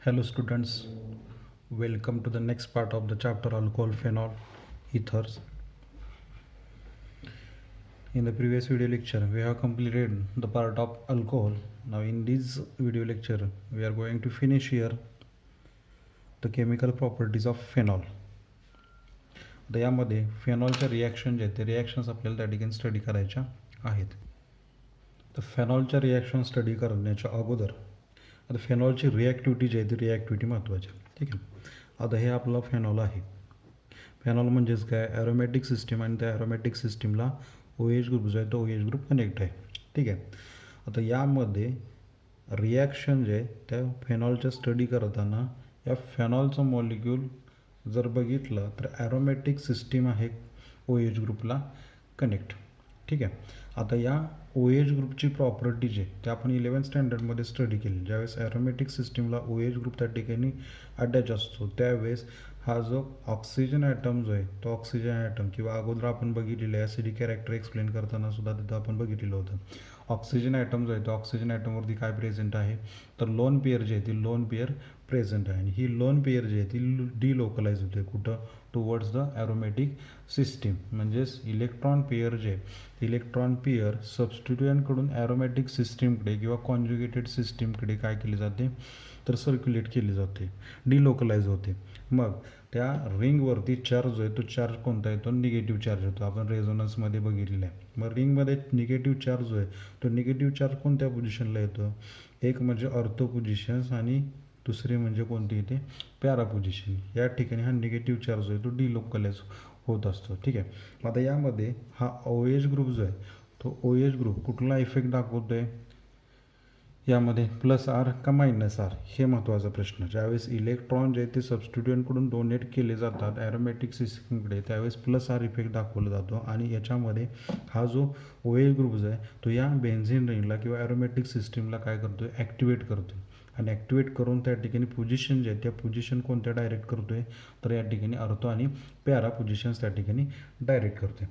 Hello students, welcome to the next part of the chapter alcohol, phenol, ethers. In the previous video lecture, we have completed the part of alcohol. Now in this video lecture, we are going to finish here the chemical properties of phenol. आता यामध्ये फेनॉलच्या reaction जे आहेत ते reactions आपल्याला त्या ठिकाणी study करायच्या आहेत. तर फेनॉलच्या रिॲक्शन स्टडी करण्याच्या अगोदर आता फेनॉलची रिॲक्टिव्हिटी जी आहे ती रिॲक्टिव्हिटी महत्त्वाची आहे. ठीक आहे. आता हे आपलं फेनॉल आहे. फेनॉल म्हणजेच काय, ॲरोमॅटिक सिस्टीम आणि त्या ॲरोमॅटिक सिस्टीमला OH ग्रुप जो आहे तो OH ग्रुप कनेक्ट आहे. ठीक आहे. आता यामध्ये रिॲक्शन जे आहे त्या फेनॉलच्या स्टडी करताना या फेनॉलचं मॉलिक्यूल जर बघितलं तर ॲरोमॅटिक सिस्टीम आहे OH ग्रुपला कनेक्ट. ठीक आहे. आता या OH ग्रुपची प्रॉपर्टी जे ते आपण 11th स्टँडर्डमध्ये स्टडी केली. ज्यावेळेस ॲरोमॅटिक सिस्टीमला OH ग्रुप त्या ठिकाणी अटॅच असतो त्यावेळेस हा जो ऑक्सिजन ॲटम जो आहे तो ऑक्सिजन ॲटम किंवा अगोदर आपण बघितलेलं आहे ॲसिडिक कॅरेक्टर एक्सप्लेन करताना सुद्धा तिथं आपण बघितलेलं होतं. ऑक्सिजन ॲटम जो आहे तो ऑक्सिजन ॲटमवरती काय प्रेझेंट आहे तर लोन पेअर जी आहे ती लोन पेअर प्रेझेंट आहे आणि ही लोन पेअर जी आहे ती डिलोकलाइज होते कुठं टुवर्ड्स द ॲरोमॅटिक सिस्टीम. म्हणजेच इलेक्ट्रॉन पेअर जे इलेक्ट्रॉन पेअर सबस्टिट्युएंटकडून ॲरोमॅटिक सिस्टीमकडे किंवा कॉन्ज्युगेटेड सिस्टीमकडे काय केली जाते तर सर्क्युलेट केली जाते, डिलोकलाइज होते. मग त्या रिंगवरती चार्ज जो आहे तो चार्ज कोणता येतो, निगेटिव्ह चार्ज होतो. आपण रेझोनन्समध्ये बघितलेलं आहे. मग रिंगमध्ये निगेटिव्ह चार्ज जो आहे तो निगेटिव्ह चार्ज कोणत्या पोझिशनला येतो, एक म्हणजे ऑर्थो पोझिशन्स आणि दुसरी म्हणजे कोणती येते पॅरा पोझिशन. या ठिकाणी हा निगेटिव्ह चार्ज जो आहे तो डिलोकलाइज होत असतो. ठीक आहे. आता यामध्ये हा OH ग्रुप जो आहे तो OH ग्रुप कुठला इफेक्ट दाखवतो आहे यामध्ये +R का -R हे महत्त्वाचा प्रश्न. ज्यावेळेस इलेक्ट्रॉन जे ते सबस्टिट्युएंटकडून डोनेट केले जातात ॲरोमॅटिक सिस्टीमकडे त्यावेळेस +R इफेक्ट दाखवला जातो आणि याच्यामध्ये हा जो OH ग्रुप जो आहे तो या बेन्झिन रिंगला किंवा ॲरोमॅटिक सिस्टीमला काय करतो आहे ॲक्टिवेट करतो आणि ॲक्टिवेट करून त्या ठिकाणी पोझिशन जे आहे त्या पोझिशन कोणत्या डायरेक्ट करतो आहे तर या ठिकाणी ऑर्थो आणि पॅरा पोझिशन्स त्या ठिकाणी डायरेक्ट करते.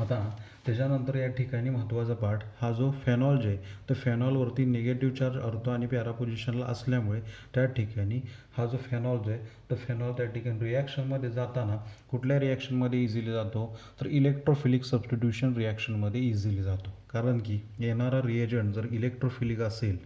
आता त्याच्यानंतर या ठिकाणी महत्त्वाचा पार्ट हा जो फेनॉल जे आहे तर फेनॉलवरती निगेटिव्ह चार्ज ऑर्थो आणि पॅरा पोझिशनला असल्यामुळे त्या ठिकाणी हा जो फेनॉल जो आहे तर फेनॉल त्या ठिकाणी रिॲक्शनमध्ये जाताना कुठल्या रिॲक्शनमध्ये इझिली जातो तर इलेक्ट्रोफिलिक सबस्टिट्यूशन रिॲक्शनमध्ये इझिली जातो. कारण की येणारा रिएजंट जर इलेक्ट्रोफिलिक असेल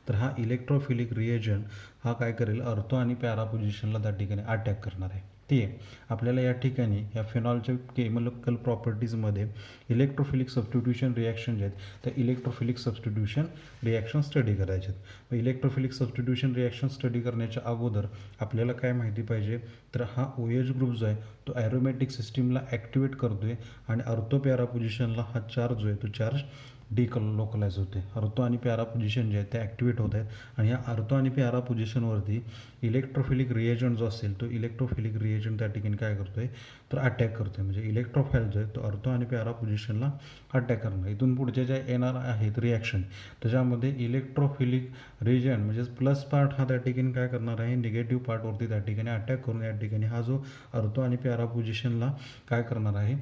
तर हा इलेक्ट्रोफिलिक रिएजंट हा काय करेल ऑर्थो आणि पॅरा पोझिशनला त्या ठिकाणी अटॅक करणार आहे. ठीक आहे. आपल्याला या ठिकाणी या फेनॉलच्या केमिकल प्रॉपर्टीजमध्ये इलेक्ट्रोफिलिक सबस्टिट्यूशन रिॲक्शन जे आहेत त्या इलेक्ट्रोफिलिक सबस्टिट्यूशन रिॲक्शन स्टडी करायचे आहेत. मग इलेक्ट्रोफिलिक सबस्टिट्यूशन रिॲक्शन स्टडी करण्याच्या अगोदर आपल्याला काय माहिती पाहिजे तर हा OH ग्रुप जो आहे तो ॲरोमॅटिक सिस्टीमला ॲक्टिवेट करतो आहे आणि ऑर्थो पॅरा पोझिशनला हा चार्ज जो आहे तो चार्ज डिलोकलाइज होते. ऑर्थो आणि पॅरा पोझिशन जे आहेत ते ॲक्टिवेट होत आहेत आणि या ऑर्थो आणि पॅरा पोझिशनवरती इलेक्ट्रोफिलिक रिएजंट जो असेल तो इलेक्ट्रोफिलिक रिएजंट त्या ठिकाणी काय करतो आहे तर अटॅक करतो आहे. म्हणजे इलेक्ट्रोफाईल जो आहे तो ऑर्थो आणि पॅरा पोझिशनला अटॅक करणार. इथून पुढचे ज्या येणार आहेत रिॲक्शन त्याच्यामध्ये इलेक्ट्रोफिलिक रिएजंट म्हणजेच प्लस पार्ट हा त्या ठिकाणी काय करणार आहे निगेटिव्ह पार्टवरती त्या ठिकाणी अटॅक करून या ठिकाणी हा जो ऑर्थो आणि पॅरा पोझिशनला काय करणार आहे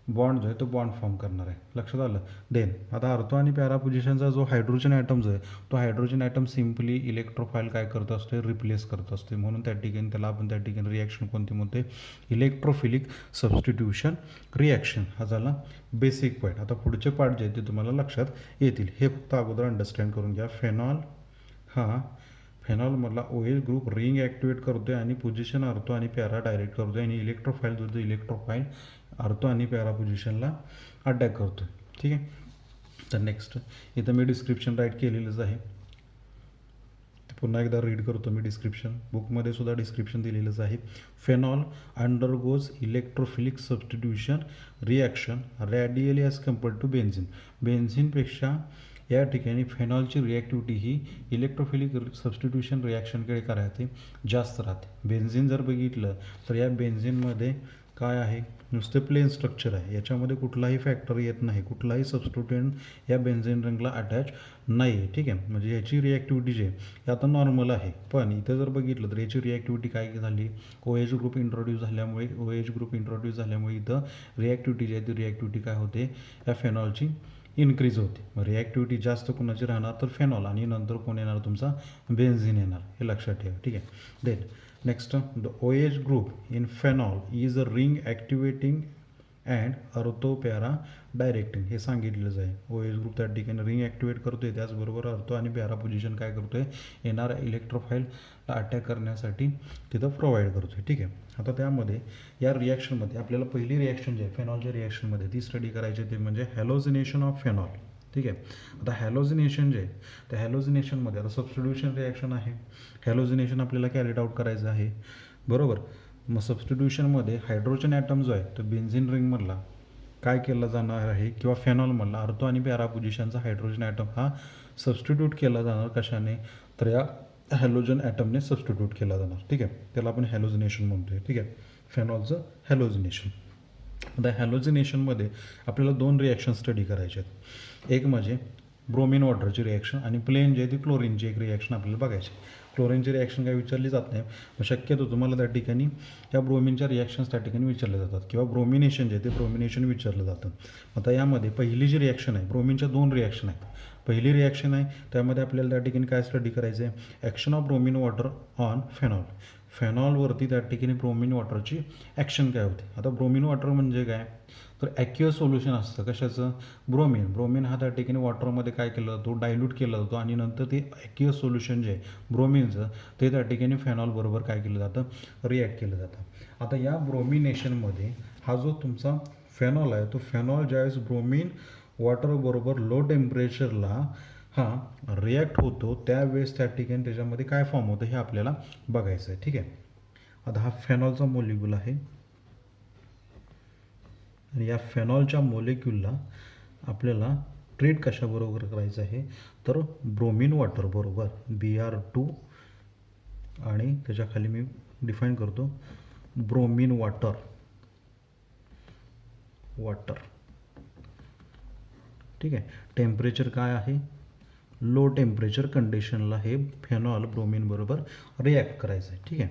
बॉन्ड जो आहे तो बॉन्ड फॉर्म करणार आहे. लक्षात आलं. देन आता ऑर्थो आणि पॅरा पोझिशनचा जो हायड्रोजन ॲटम जो आहे तो हायड्रोजन ॲटम सिम्पली इलेक्ट्रोफाईल काय करत असतो रिप्लेस करत असते. म्हणून त्या ठिकाणी त्याला आपण त्या ठिकाणी रिॲक्शन कोणती म्हणते इलेक्ट्रोफिलिक सबस्टिट्यूशन रिॲक्शन. हा झाला बेसिक पॉईंट. आता पुढचे पार्ट जे आहेत ते तुम्हाला लक्षात येतील. हे फक्त अगोदर अंडरस्टँड करून घ्या. फेनॉलमधला OH ग्रुप रिंग ॲक्टिवेट करतो आहे आणि पोझिशन ऑर्थो आणि पॅरा डायरेक्ट करतो आहे आणि इलेक्ट्रोफाईल जो इलेक्ट्रोफाईल ऑर्थो आणि पॅरा पोझिशनला अटॅक करतो. ठीक आहे. तर नेक्स्ट इथं मी डिस्क्रिप्शन राईट केलेलंच आहे. पुन्हा एकदा रीड करतो मी डिस्क्रिप्शन. बुकमध्ये सुद्धा डिस्क्रिप्शन दिलेलंच आहे. Phenol undergoes electrophilic substitution reaction readily as compared to benzene. बेन्झिनपेक्षा या ठिकाणी फेनॉलची रिॲक्टिव्हिटी ही इलेक्ट्रोफिलिक सबस्टिट्यूशन रिॲक्शनकडे करायचे जास्त राहते. बेन्झिन जर बघितलं तर या बेन्झिनमध्ये काय आहे नुसते प्लेन स्ट्रक्चर आहे. याच्यामध्ये कुठलाही फॅक्टर येत नाही, कुठलाही सबस्टिट्यूएंट या बेन्झिन रिंगला अटॅच नाही आहे. ठीक आहे. म्हणजे याची रिॲक्टिव्हिटी जी आहे हे आता नॉर्मल आहे. पण इथं जर बघितलं तर याची रिॲक्टिव्हिटी काय झाली OH ग्रुप इंट्रोड्यूस झाल्यामुळे इथं रिॲक्टिव्हिटी जी आहे ती रिॲक्टिव्हिटी काय होते या फेनॉलची इन्क्रीज होते. मग रिॲक्टिव्हिटी जास्त कोणाची राहणार तर फेनॉल, आणि नंतर कोण येणार तुमचा बेन्झिन येणार, हे लक्षात ठेवा. ठीक आहे. Then next, the OH group in phenol is a ring activating and ortho para directing, हे सांगितलेलंच आहे. OH ग्रुप त्या ठिकाणी रिंग ॲक्टिवेट करतोय, त्याचबरोबर अर्थो आणि पॅरा पोझिशन काय करतोय, येणाऱ्या इलेक्ट्रोफाईलला अटॅक करण्यासाठी तिथं प्रोव्हाइड करतोय. ठीक आहे. आता त्यामध्ये या रिॲक्शनमध्ये आपल्याला पहिली रिॲक्शन जी आहे फेनॉलच्या रिॲक्शनमध्ये ती स्टडी करायची, ते म्हणजे हॅलोजिनेशन ऑफ फेनॉल. ठीक आहे. आता हॅलोजिनेशन जे आहे त्या हॅलोजिनेशनमध्ये आता सबस्टिट्यूशन रिॲक्शन आहे. हॅलोजिनेशन आपल्याला कॅरीड आउट करायचं आहे, बरोबर. मग सबस्टिट्यूशनमध्ये हायड्रोजन ॲटम जो आहे तो बेन्झिन रिंगमधला काय केला जाणार आहे, किंवा फेनॉलमधला अर्थो आणि पॅरा पोझिशनचा हायड्रोजन ॲटम हा सबस्टिट्यूट केला जाणार कशाने, तर या हॅलोजन ॲटमने सबस्टिट्यूट केला जाणार. ठीक आहे. त्याला आपण हॅलोजिनेशन म्हणतोय. ठीक आहे. फेनॉलचं हॅलोजिनेशन. आता हॅलोजिनेशनमध्ये आपल्याला 2 रिॲक्शन स्टडी करायचे आहेत. एक म्हणजे ब्रोमिन वॉटरची रिॲक्शन, आणि प्लेन जे आहे ती क्लोरीनची एक रिॲक्शन आपल्याला बघायची. क्लोरीनची रिॲक्शन काही विचारली जात नाही, मग शक्यतो तुम्हाला त्या ठिकाणी या ब्रोमिनच्या रिॲक्शन्स त्या ठिकाणी विचारल्या जातात, किंवा ब्रोमिनेशन जे आहे ते ब्रोमिनेशन विचारलं जातं. आता यामध्ये पहिली जी रिॲक्शन आहे, ब्रोमिनच्या 2 रिॲक्शन आहेत. पहिली रिॲक्शन आहे त्यामध्ये आपल्याला त्या ठिकाणी काय स्टडी करायचं आहे, action of bromine water on phenol. फेनॉलवरती त्या ठिकाणी ब्रोमिन वॉटरची ॲक्शन काय होते. आता ब्रोमिन वॉटर म्हणजे काय, तर ॲक्युअस सोल्युशन असतं कशाचं, ब्रोमिन हा त्या ठिकाणी वॉटरमध्ये काय केलं जातो, डायल्यूट केला जातो, आणि नंतर ते ॲक्युअस सोल्युशन जे आहे ब्रोमिनचं ते त्या ठिकाणी फेनॉलबरोबर काय केलं जातं, रिॲक्ट केलं जातं. आता या ब्रोमिनेशनमध्ये हा जो तुमचा फेनॉल आहे तो फेनॉल ज्यावेळेस ब्रोमिन वॉटरबरोबर लो टेम्परेचरला हा रिॲक्ट होतो त्यावेळेस त्या ठिकाणी त्याच्यामध्ये काय फॉर्म होतं हे आपल्याला बघायचं आहे. ठीक आहे. आता हा फेनॉलचा मोलिक्यूल आहे, आणि या फेनॉलच्या मोलिक्यूलला आपल्याला ट्रीट कशाबरोबर करायचं आहे, तर ब्रोमिन वॉटर बरोबर Br2, आणि त्याच्याखाली मी डिफाईन करतो ब्रोमिन वॉटर. ठीक आहे. टेम्परेचर काय आहे, लो टेम्परेचर कंडिशनला हे फेनॉल ब्रोमिन बरोबर रिॲक्ट करायचं आहे. ठीक आहे.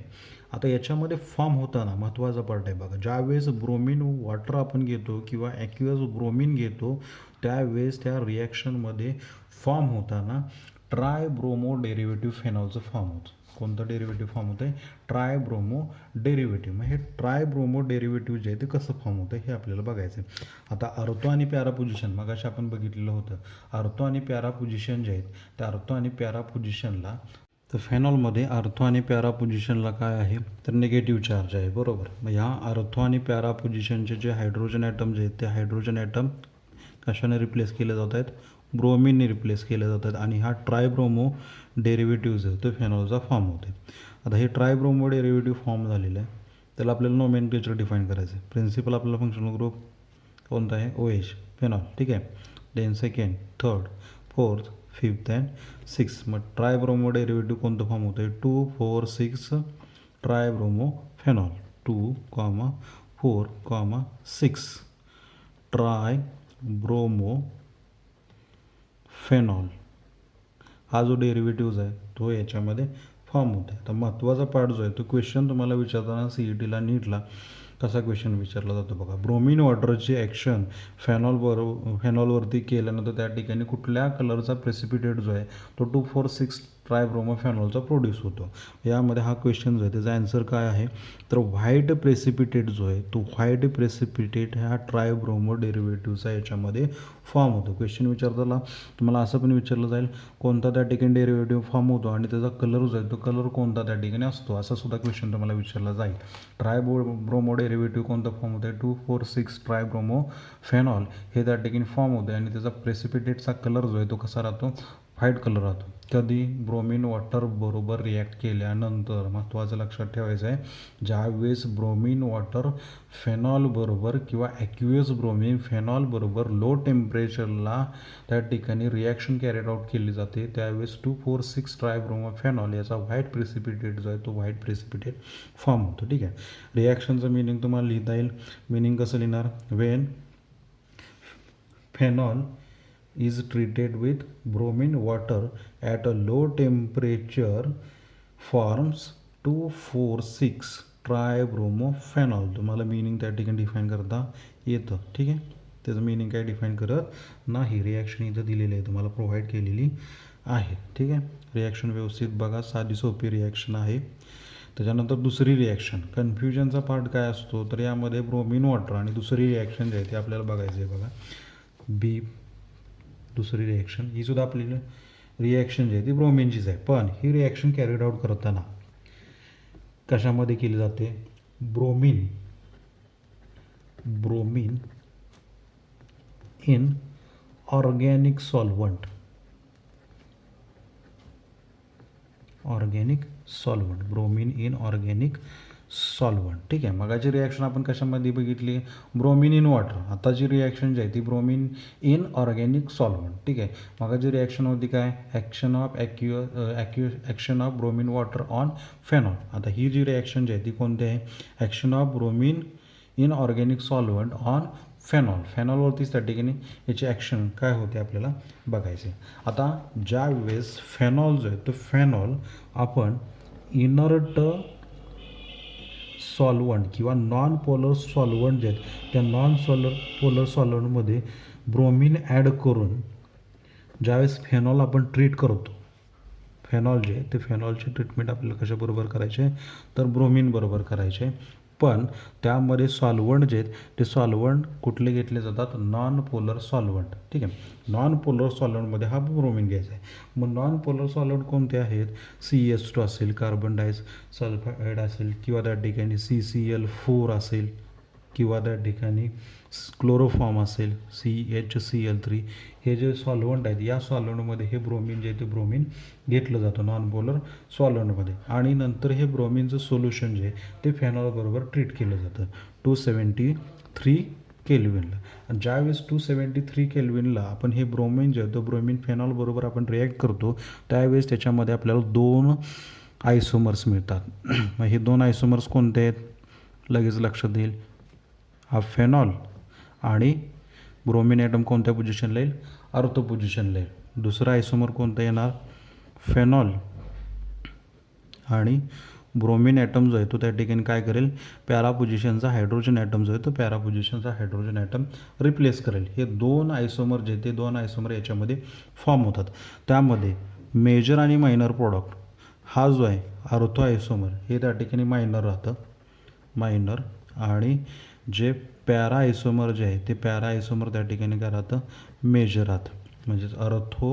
आता याच्यामध्ये फॉर्म होताना महत्त्वाचा पार्ट आहे बघा, ज्यावेळेस ब्रोमिन वॉटर आपण घेतो किंवा ॲक्युअस ब्रोमिन घेतो त्यावेळेस त्या रिॲक्शनमध्ये फॉर्म होताना ट्रायब्रोमो डेरिव्हेटिव्ह फेनॉलचं फॉर्म होतं. कोणतं डेरिव्हेटिव्ह फॉर्म होतं आहे, ट्रायब्रोमो डेरिव्हेटिव्ह. मग हे ट्रायब्रोमो डेरिव्हेटिव्ह जे आहे ते कसं फॉर्म होतं हे आपल्याला बघायचं आहे. आता अर्थो आणि पॅरा पोझिशन मगाशी आपण बघितलेलं होतं. अर्थो आणि पॅरा पोझिशन जे आहेत त्या अर्थो आणि पॅरा पोझिशनला, तर फेनॉलमध्ये अर्थो आणि पॅरा पोझिशनला काय आहे, तर निगेटिव्ह चार्ज आहे, बरोबर. मग ह्या अर्थो आणि पॅरा पोझिशनचे जे हायड्रोजन ॲटम जे आहेत ते हायड्रोजन ॲटम कशाने रिप्लेस केले जात आहेत, ब्रोमिनने रिप्लेस केले जातात, आणि हा ट्रायब्रोमो डेरिव्हेटिव्ह जो तो फेनॉलचा फॉर्म होते. आता हे ट्रायब्रोमो डेरिव्हेटिव्ह फॉर्म झालेलं आहे, त्याला आपल्याला नोमेनक्लेचर डिफाईन करायचं आहे. प्रिन्सिपल आपल्याला फंक्शनल ग्रुप कोणता आहे, OH फेनॉल. ठीक आहे. Then second, third, fourth, fifth and six. मग ट्रायब्रोमो डेरिव्हेटिव्ह कोणतं फॉर्म होतं आहे, 2, 4, 6 ट्रायब्रोमो फेनॉल. 2, 4, 6 ट्रायब्रोमो फेनॉल. हा जो डेरिव्हेटिव्ह आहे तो याच्यामध्ये फॉर्म होतो आहे. तर महत्त्वाचा पार्ट जो आहे तो क्वेश्चन तुम्हाला विचारताना CETला नीटला कसा क्वेश्चन विचारला जातो बघा, ब्रोमिन वॉटरची ॲक्शन फेनॉलवरती केल्यानंतर त्या ठिकाणी कुठल्या कलरचा प्रेसिपिटेट जो आहे तो 2,4,6 ट्रायब्रोमो फेनॉलचा प्रोड्यूस होतो. यामध्ये हा क्वेश्चन जो आहे त्याचा आन्सर काय आहे, तर व्हाईट प्रेसिपिटेट जो आहे तो व्हाईट प्रेसिपिटेट ह्या ट्रायब्रोमो डेरिव्हेटिव्हचा याच्यामध्ये फॉर्म होतो. क्वेश्चन विचारताना तुम्हाला असं पण विचारलं जाईल कोणता त्या ठिकाणी डेरिव्हेटिव्ह फॉर्म होतो आणि त्याचा कलर जो आहे तो कलर कोणता त्या ठिकाणी असतो, असा सुद्धा क्वेश्चन तुम्हाला विचारला जाईल. ट्रायब्रोमो डेरिव्हेटिव्ह कोणता फॉर्म होतं आहे, 2,4,6 ट्रायब्रोमो फेनॉल हे त्या ठिकाणी फॉर्म होते, आणि त्याचा प्रेसिपिटेटचा कलर जो आहे तो कसा राहतो, व्हाईट कलर राहतो. कधी, ब्रोमिन वॉटर बरोबर रिॲक्ट केल्यानंतर. महत्त्वाचं लक्षात ठेवायचं आहे, ज्यावेळेस ब्रोमिन वॉटर फेनॉल बरोबर किंवा ॲक्युअस ब्रोमिन फेनॉल बरोबर लो टेम्परेचरला त्या ठिकाणी रिॲक्शन कॅरीड आउट केली जाते त्यावेळेस 2,4,6 ट्रायब्रोमो फेनॉल याचा व्हाईट प्रेसिपिटेट जो आहे तो व्हाईट प्रेसिपिटेट फॉर्म होतो. ठीक आहे. रिॲक्शनचं मिनिंग तुम्हाला लिहिता येईल. मिनिंग कसं लिहिणार, Wien phenol is treated with bromine water at a low temperature forms 2,4,6 tribromophenol. तुम्हाला मिनिंग त्या ठिकाणी डिफाईन करता येतं. ठीक आहे. त्याचं मिनिंग काय डिफाईन करत नाही. रिॲक्शन इथं दिलेली आहे, तुम्हाला प्रोव्हाइड केलेली आहे. ठीक आहे, रिॲक्शन व्यवस्थित बघा, साधी सोपी रिॲक्शन आहे. त्याच्यानंतर दुसरी रिॲक्शन, कन्फ्युजनचा पार्ट काय असतो तर यामध्ये ब्रोमीन वॉटर आणि दुसरी रिॲक्शन जे आहे ते आपल्याला बघायचं आहे. बघा बी दुसरी रिॲक्शन ही सुद्धा आपली रिॲक्शन जी आहे ती ब्रोमीनचीच आहे, पण ही रिॲक्शन कॅरीड आउट करताना कशामध्ये केली जाते? Bromine in organic solvent, bromine in organic solvent. ठीक आहे, मगाची रिॲक्शन आपण कशामध्ये बघितली? Bromine in water. आताची रिॲक्शन जी आहे ती ब्रोमीन इन ऑर्गॅनिक सॉल्वंट. ठीक आहे, मगाची रिॲक्शन होती काय? Action of bromine water on phenol. आता ही जी रिॲक्शन जी आहे ती कोणती आहे? Action of bromine in organic solvent on phenol. फेनॉलवरतीच त्या ठिकाणी याची ॲक्शन काय होते आपल्याला बघायचे. आता ज्या वेळेस फेनॉल जो आहे तो फेनॉल आपण इनर्ट सॉल्वंट किंवा नॉन पोलर सॉल्वंट जे आहेत त्या पोलर सॉल्वंटमध्ये ब्रोमीन ॲड करून ज्यावेळेस फेनॉल आपण ट्रीट करतो, फेनॉल जे आहे ते फेनॉलची ट्रीटमेंट आपल्याला कशाबरोबर करायचे तर ब्रोमीन बरोबर करायचे. पण त्यामध्ये सॉल्वंट जे आहेत ते सॉल्वंट कुठले घेतले जातात? Non polar solvent. ठीक आहे, नॉन पोलर सॉल्वंटमध्ये हा ब्रोमीन घ्यायचा आहे. मग नॉन पोलर सॉल्वंट कोणते आहेत? CH2 असेल, कार्बन डायसल्फाईड असेल, किंवा त्या ठिकाणी CCl4 असेल, किंवा त्या ठिकाणी क्लोरोफॉर्म असेल, CHCl3. हे जे सॉल्वंट आहेत या सॉल्वंटमध्ये हे ब्रोमीन जे आहे ते ब्रोमीन घेतलं जातं नॉन पोलर सॉल्वंटमध्ये. आणि नंतर हे ब्रोमीनचं सोल्युशन जे आहे ते फेनॉलबरोबर ट्रीट केलं जातं 273 केल्विनला. आणि ज्यावेळेस 273 केल्विनला आपण हे ब्रोमीन जे आहे तो ब्रोमीन फेनॉलबरोबर आपण रिॲक्ट करतो त्यावेळेस त्याच्यामध्ये आपल्याला 2 आयसोमर्स मिळतात. मग हे 2 आयसोमर्स कोणते आहेत? लगेच लक्षात येईल. हा फेनॉल आणि ब्रोमीन ॲटम कोणत्या पोझिशनला येईल? अर्थ पोझिशनला येईल. दुसरा आयसोमर कोणता येणार? फेनॉल आणि ब्रोमीन ॲटम जो आहे तो त्या ठिकाणी काय करेल? पॅरा पोझिशनचा हायड्रोजन ॲटम जो आहे तो पॅरा पोझिशनचा हायड्रोजन ॲटम रिप्लेस करेल. हे 2 आयसोमर जे ते 2 आयसोमर याच्यामध्ये फॉर्म होतात. त्यामध्ये मेजर आणि मायनर प्रॉडक्ट हा जो आहे अर्थो आयसोमर हे त्या ठिकाणी मायनर राहतं, मायनर. आणि जे पॅरा आयसोमर जे आहे ते पॅरा आयसोमर त्या ठिकाणी काय राहतं? मेजर राहतं. म्हणजेच अर्थो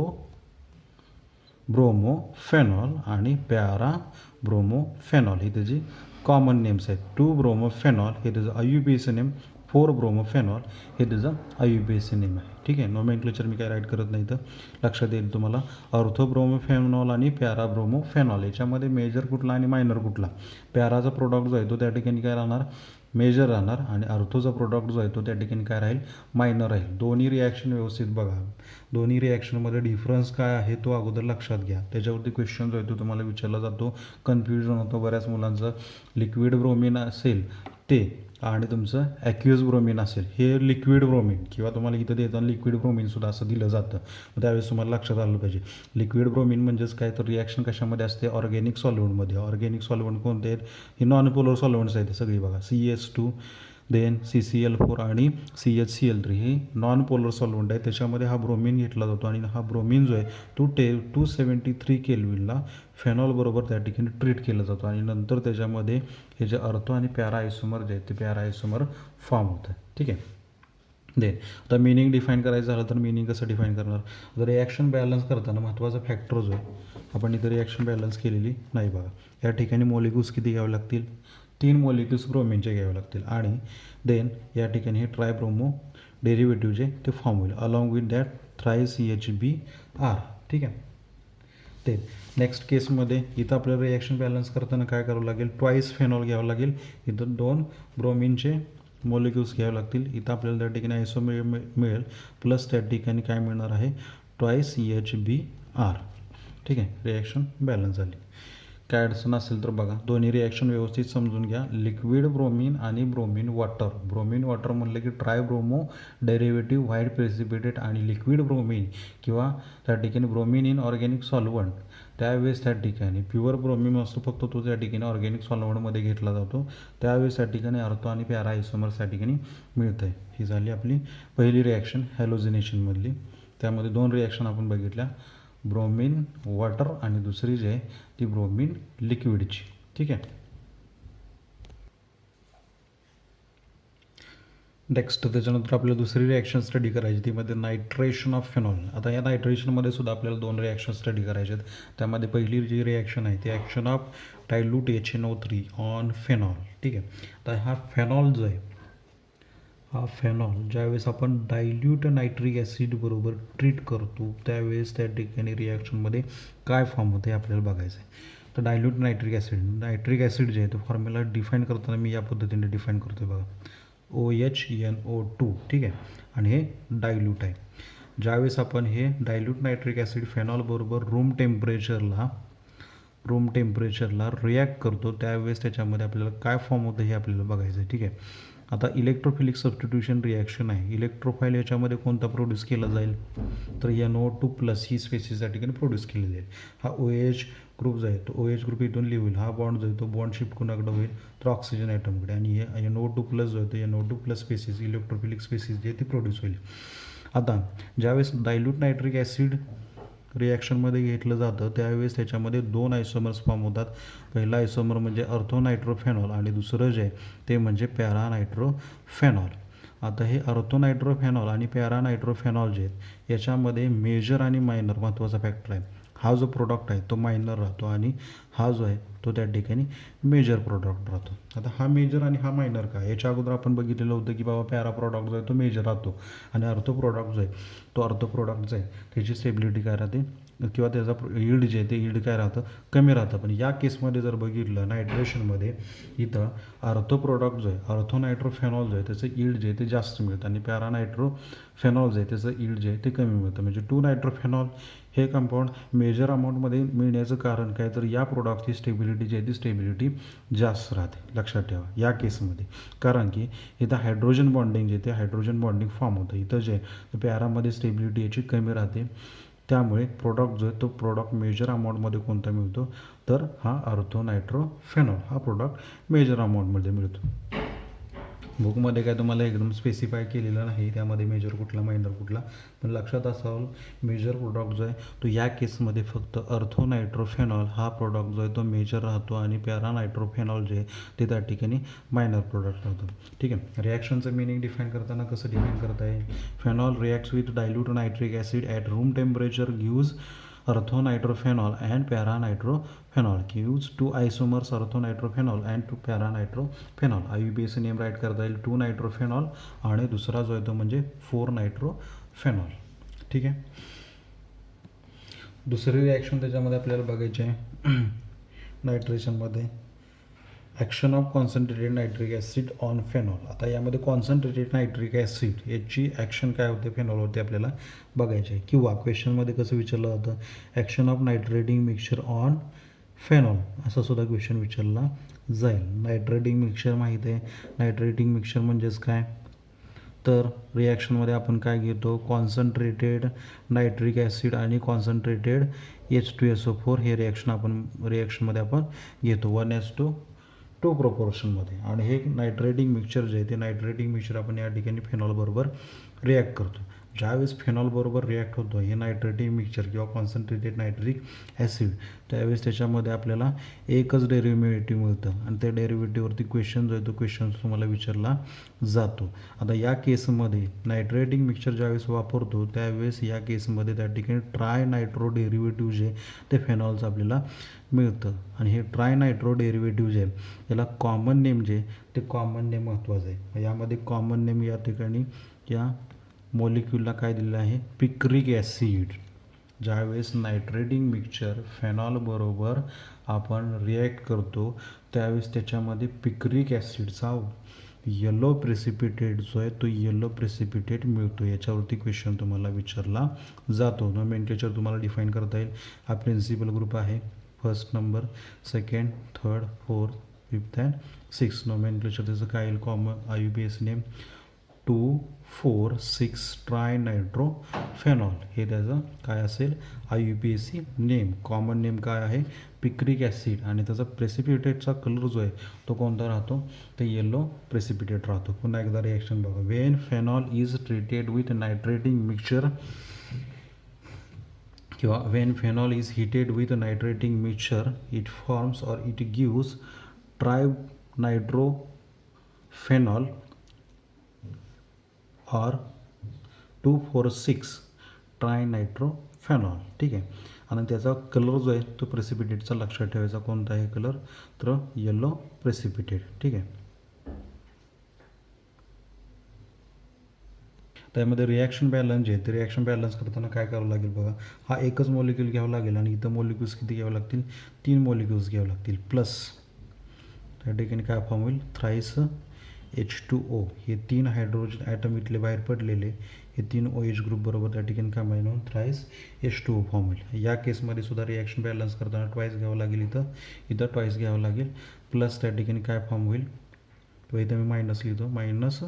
ब्रोमो फेनॉल आणि पॅरा ब्रोमो फेनॉल ही त्याची कॉमन नेम्स आहेत. 2 ब्रोमो फेनॉल हे त्याचं IUPAC नेम, 4 ब्रोमो फेनॉल हे त्याचं IUPAC नेम आहे. ठीक आहे, नोमेनक्लेचर मी काय राईट करत नाही तर लक्षात येईल तुम्हाला. अर्थो ब्रोमो फेनॉल आणि पॅरा ब्रोमो फेनॉल याच्यामध्ये मेजर कुठला आणि मायनर कुठला? पॅराचा प्रोडक्ट जो आहे तो त्या ठिकाणी काय राहणार? मेजर राहणार. आणि अर्थोचा प्रोडक्ट जो आहे तो त्या ठिकाणी काय राहील? मायनर राहील. दोन्ही रिॲक्शन व्यवस्थित बघा. दोन्ही रिॲक्शनमध्ये डिफरन्स काय आहे तो अगोदर लक्षात घ्या. त्याच्यावरती क्वेश्चन जो आहे तो तुम्हाला विचारला जातो. कन्फ्युजन होतं बऱ्याच मुलांचं. लिक्विड ब्रोमीन असेल ते आणि तुमचं ॲक्युअस ब्रोमीन असेल हे लिक्विड ब्रोमीन, किंवा तुम्हाला इथं देताना लिक्विड ब्रोमीनसुद्धा असं दिलं जातं. त्यावेळेस तुम्हाला लक्षात आलं पाहिजे लिक्विड ब्रोमीन म्हणजेच काय तर रिॲक्शन कशामध्ये असते? ऑर्गॅनिक सॉल्वंटमध्ये. ऑर्गॅनिक सॉल्वंट कोणते आहेत? हे नॉन पोलर सॉल्वंट्स आहेत सगळी बघा. CH2 देन CCl4 आणि CHCl3 हे नॉन पोलर सॉल्वंट आहे. त्याच्यामध्ये हा ब्रोमीन घेतला जातो आणि हा ब्रोमीन जो आहे तो 273 केल्विनला फेनॉलबरोबर त्या ठिकाणी ट्रीट केला जातो. आणि नंतर त्याच्यामध्ये हे जे अर्थो आणि पॅरा आयसोमर जे आहेत ते पॅरा आयसोमर फॉर्म होतं. ठीक आहे, देन आता मिनिंग डिफाईन करायचं झालं तर मिनिंग कसं डिफाईन करणार? आता रिॲक्शन बॅलन्स करताना महत्त्वाचा फॅक्टर जो आहे आपण इथं रिॲक्शन बॅलन्स केलेली नाही बघा. या ठिकाणी मोलिक्युल्स किती घ्यावे लागतील? 3 मोलिक्युल्स ब्रोमीनचे घ्यावे लागतील. आणि देन या ठिकाणी हे ट्रायब्रोमो डेरिव्हेटिव्ह जे ते फॉर्म होईल अलॉंग विथ दॅट CHBr. ठीक आहे, ते नेक्स्ट केसमध्ये इथं आपल्याला रिॲक्शन बॅलन्स करताना काय करावं लागेल? ट्वाईस फेनॉल घ्यावं लागेल. इथं 2 ब्रोमीनचे मोलिक्युल्स घ्यावे लागतील. इथं आपल्याला त्या ठिकाणी आयसो मिळेल प्लस त्या ठिकाणी काय मिळणार आहे? Twice CHBr. ठीक आहे, रिॲक्शन बॅलन्स झाली. काय अडचण असेल तर बघा. दोन्ही रिॲक्शन व्यवस्थित समजून घ्या. लिक्विड ब्रोमीन आणि ब्रोमीन वॉटर. ब्रोमीन वॉटर म्हणलं की ट्रायब्रोमो डेरिव्हेटिव्ह व्हाईट प्रेसिपिटेट आणि लिक्विड ब्रोमीन किंवा त्या ठिकाणी ब्रोमीन इन ऑर्गॅनिक सॉल्वंट त्यावेळेस त्या ठिकाणी प्युअर ब्रोमियम असतो फक्त तो त्या ठिकाणी ऑर्गॅनिक सॉल्व्हंटमध्ये घेतला जातो, त्यावेळेस त्या ठिकाणी अर्थ आणि पॅरा आयसोमर्स त्या ठिकाणी मिळतं आहे. ही झाली आपली पहिली रिॲक्शन हॅलोजिनेशनमधली. त्यामध्ये 2 रिॲक्शन आपण बघितल्या, ब्रोमिन वॉटर आणि दुसरी जी आहे ती ब्रोमिन लिक्विडची. ठीक आहे. नेक्स्ट त्याच्यानंतर आपल्याला दुसरी रिॲक्शन स्टडी करायची, तीमध्ये नायट्रेशन ऑफ फेनॉल. आता या नायट्रेशनमध्ये सुद्धा आपल्याला 2 रिॲक्शन स्टडी करायचे आहेत. त्यामध्ये पहिली जी रिॲक्शन आहे ती action of dilute HNO3 on phenol. ठीक आहे. तर हा फेनॉल जो आहे, हा फेनॉल ज्यावेळेस आपण डायल्यूट नायट्रिक ॲसिड बरोबर ट्रीट करतो त्यावेळेस त्या ठिकाणी रिॲक्शनमध्ये काय फॉर्म होते आपल्याला बघायचं आहे. तर डायल्यूट नायट्रिक ॲसिड जे आहे तो फॉर्म्युला डिफाईन करताना मी या पद्धतीने डिफाईन करतो आहे बघा, OHNO2. ठीक आहे. आणि हे डायल्यूट आहे. ज्यावेळेस आपण हे डायल्यूट नायट्रिक ॲसिड फेनॉलबरोबर रूम टेम्परेचरला रिॲक्ट करतो त्यावेळेस त्याच्यामध्ये आपल्याला काय फॉर्म होतं हे आपल्याला बघायचं आहे. ठीक आहे. आता इलेक्ट्रोफिलिक सबस्टिट्यूशन रिॲक्शन आहे. इलेक्ट्रोफाईल याच्यामध्ये कोणता प्रोड्यूस केला जाईल, तर NO2+ ही स्पेसिस या ठिकाणी प्रोड्यूस केली जाईल. हा OH ग्रुप जो आहे तो OH ग्रुप इथून लिहून हा बॉन्ड जो आहे तो बॉन्ड शिफ्ट कोणाकडे होईल, तर ऑक्सिजन ॲटमकडे. आणि हे NO2+ जो आहे तो NO2+ स्पेसिस इलेक्ट्रोफिलिक स्पेसिस जे आहे ती प्रोड्यूस होईल. आता ज्यावेळेस डायल्यूट नायट्रिक ॲसिड रिॲक्शनमध्ये घेतलं जातं त्यावेळेस त्याच्यामध्ये 2 आयसोमर्स फॉर्म होतात. पहिला आयसोमर म्हणजे अर्थोनायट्रोफेनॉल आणि दुसरं जे आहे ते म्हणजे पॅरानायट्रोफेनॉल. आता हे अर्थोनायट्रोफेनॉल आणि पॅरानायट्रोफेनॉल जे आहेत याच्यामध्ये मेजर आणि मायनर महत्त्वाचा फॅक्टर आहे. हा जो प्रोडक्ट आहे तो मायनर राहतो आणि हा जो आहे तो त्या ठिकाणी मेजर प्रोडक्ट राहतो. आता हा मेजर आणि हा मायनर काय, याच्या अगोदर आपण बघितलेलं होतं की बाबा पॅरा प्रोडक्ट जो आहे तो मेजर राहतो आणि अर्थ प्रोडक्ट जो आहे तो अर्थ प्रोडक्ट जो आहे त्याची स्टेबिलिटी काय राहते किंवा त्याचा यील्ड जे आहे ते यील्ड काय राहतं, कमी राहतं. पण या केसमध्ये जर बघितलं नायट्रेशनमध्ये इथं अर्थ प्रोडक्ट जो आहे अर्थोनायट्रोफेनॉल जो आहे त्याचं यील्ड जे आहे ते जास्त मिळतं आणि पॅरानायट्रोफेनॉल जे आहे त्याचं यील्ड जे आहे ते कमी मिळतं. म्हणजे 2 नायट्रोफेनॉल हे कंपाऊंड मेजर अमाऊंटमध्ये मिळण्याचं कारण काय, तर या प्रोडक्टची स्टेबिलिटी जी आहे ती स्टेबिलिटी जास्त राहते. लक्षात ठेवा या केसमध्ये, कारण की इथं हायड्रोजन बॉन्डिंग जे ते हायड्रोजन बॉन्डिंग फॉर्म होतं. इथं जे आहे पॅरामध्ये स्टेबिलिटी याची कमी राहते. त्यामुळे प्रोडक्ट जो आहे तो प्रोडक्ट मेजर अमाऊंटमध्ये कोणता मिळतो, तर हा अर्थोनायट्रोफेनॉल हा प्रोडक्ट मेजर अमाऊंटमध्ये मिळतो. बुकमध्ये काय तुम्हाला एकदम स्पेसिफाय केलेलं नाही त्यामध्ये मेजर कुठला मायनर कुठला, पण लक्षात असावं मेजर प्रोडक्ट जो आहे तो या केसमध्ये फक्त अर्थोनायट्रोफेनॉल हा प्रोडक्ट जो आहे तो मेजर राहतो आणि पॅरानायट्रोफेनॉल जे आहे ते त्या ठिकाणी मायनर प्रोडक्ट राहतो. ठीक आहे. रिॲक्शनचं मिनिंग डिफाईन करताना कसं डिफाईन करता येईल, phenol reacts with dilute nitric acid at room temperature gives orthonitrophenol and paranitrophenol, gives 2 isomers orthonitrophenol and 2 paranitrophenol. IUPAC name write करता येईल 2 नायट्रोफेनॉल आणि दुसरा जो आहे तो म्हणजे 4 नायट्रोफेनॉल. ठीक आहे. दुसरी रिॲक्शन त्याच्यामध्ये आपल्याला बघायची आहे नायट्रेशनमध्ये action of concentrated nitric acid on phenol. आता यामध्ये कॉन्सन्ट्रेटेड नायट्रिक ॲसिड याची ॲक्शन काय होते फेनॉलवरती आपल्याला बघायचे आहे. किंवा क्वेश्चनमध्ये कसं विचारलं जातं, action of nitrating mixture on phenol असं सुद्धा क्वेश्चन विचारला जाईल. नायट्रेटिंग मिक्सचर माहीत आहे, नायट्रेटिंग मिक्सचर म्हणजेच काय, तर रिॲक्शनमध्ये आपण काय घेतो, कॉन्सन्ट्रेटेड नायट्रिक ॲसिड आणि कॉन्सन्ट्रेटेड H2SO4 हे रिॲक्शनमध्ये आपण घेतो 1:2 प्रोपोर्शनमध्ये. आणि हे नायट्रेटिंग मिक्सचर जे आहे ते नायट्रेटिंग मिक्सचर आपण या ठिकाणी फेनॉलबरोबर रिॲक्ट करतो. ज्यावेळेस फेनॉलबरोबर रिॲक्ट होतो हे नायट्रेटिंग मिक्सचर किंवा कॉन्सन्ट्रेटेड नायट्रिक ॲसिड, त्यावेळेस त्याच्यामध्ये आपल्याला एकच डेरिव्हेटिव्ह मिळतं आणि त्या डेरिव्हेटिव्हवरती क्वेश्चन जो आहे तो क्वेश्चन तुम्हाला विचारला जातो. आता या केसमध्ये नायट्रेटिंग मिक्सचर ज्यावेळेस वापरतो त्यावेळेस या केसमध्ये त्या ठिकाणी ट्राय नायट्रो डेरिव्हेटिव्ह जे ते फेनॉलचं आपल्याला मिळतं. आणि हे ट्राय नायट्रो डेरिव्हेटिव्ह जे याला कॉमन नेम जे ते कॉमन नेम महत्त्वाचं आहे. यामध्ये कॉमन नेम या ठिकाणी या मॉलिक्यूलला काय दिलेलं आहे, पिक्रिक ॲसिड. ज्यावेळेस नायट्रेटिंग मिक्सचर फेनॉलबरोबर आपण रिॲक्ट करतो त्यावेळेस त्याच्यामध्ये पिक्रिक ॲसिडचा येलो प्रेसिपिटेट जो आहे तो येलो प्रेसिपिटेट मिळतो. याच्यावरती क्वेश्चन तुम्हाला विचारला जातो. नोमेनक्लेचर तुम्हाला डिफाईन करता येईल. हा प्रिन्सिपल ग्रुप आहे, first number, second, third, fourth, fifth and six. Nomenclature त्याचं काय येईल, कॉमन IUPAC नेम 2,4,6 ट्रायनायट्रोफेनॉल हे त्याचं काय असेल IUPAC नेम. कॉमन नेम काय आहे पिक्रिक ॲसिड आणि त्याचा प्रेसिपिटेटचा कलर जो आहे तो कोणता राहतो तर येलो प्रेसिपिटेट राहतो. पुन्हा एकदा रिॲक्शन बघा. When phenol is treated with nitrating mixture किंवा when phenol is heated with nitrating mixture it forms or it gives trinitrophenol or 2,4,6 ट्रायनायट्रोफेनॉल. ठीक आहे. आणि त्याचा कलर जो आहे तो प्रेसिपिटेटचा लक्षात ठेवायचा. कोणता आहे कलर तर येलो प्रेसिपिटेट. ठीक आहे. त्यामध्ये रिॲक्शन बॅलन्स आहे ते रिॲक्शन बॅलन्स करताना काय करावं लागेल बघा. हा एकच मॉलिक्यूल घ्यावं लागेल आणि इथं मॉलिक्यूल्स किती घ्यावं लागतील 3 मॉलिक्यूल्स घ्यावं लागतील प्लस त्या ठिकाणी काय फॉर्म होईल थ्राईस H2O. हे 3 हायड्रोजन ॲटम इथले बाहेर पडलेले हे 3 OH ग्रुप बरोबर त्या ठिकाणी काय म्हणून थ्राईस H2O फॉर्म होईल. या केसमध्ये सुद्धा रिॲक्शन बॅलन्स करताना ट्वाईस घ्यावं लागेल. इथं ट्वाईस घ्यावं लागेल प्लस त्या ठिकाणी काय फॉर्म होईल तो इथं मी मायनस लिहितो minus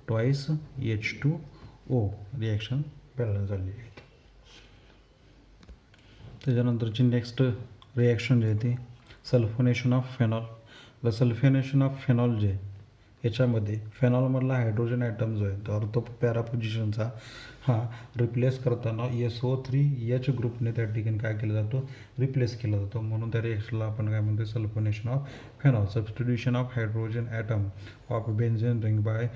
twice H2O. Reaction balance झालेली आहे. त्याच्यानंतरची नेक्स्ट रिॲक्शन जे आहे ती sulphonation of phenol. The sulphonation of phenol जे याच्यामध्ये फेनॉलमधला हायड्रोजन ॲटम जो आहे तो ऑर्थो पॅरा पोझिशनचा हा रिप्लेस करताना SO3H ग्रुपने त्या ठिकाणी काय केला जातो रिप्लेस केला जातो. म्हणून त्या रिॲक्शनला आपण काय म्हणतो sulphonation of phenol. Substitution of hydrogen atom of benzene ring by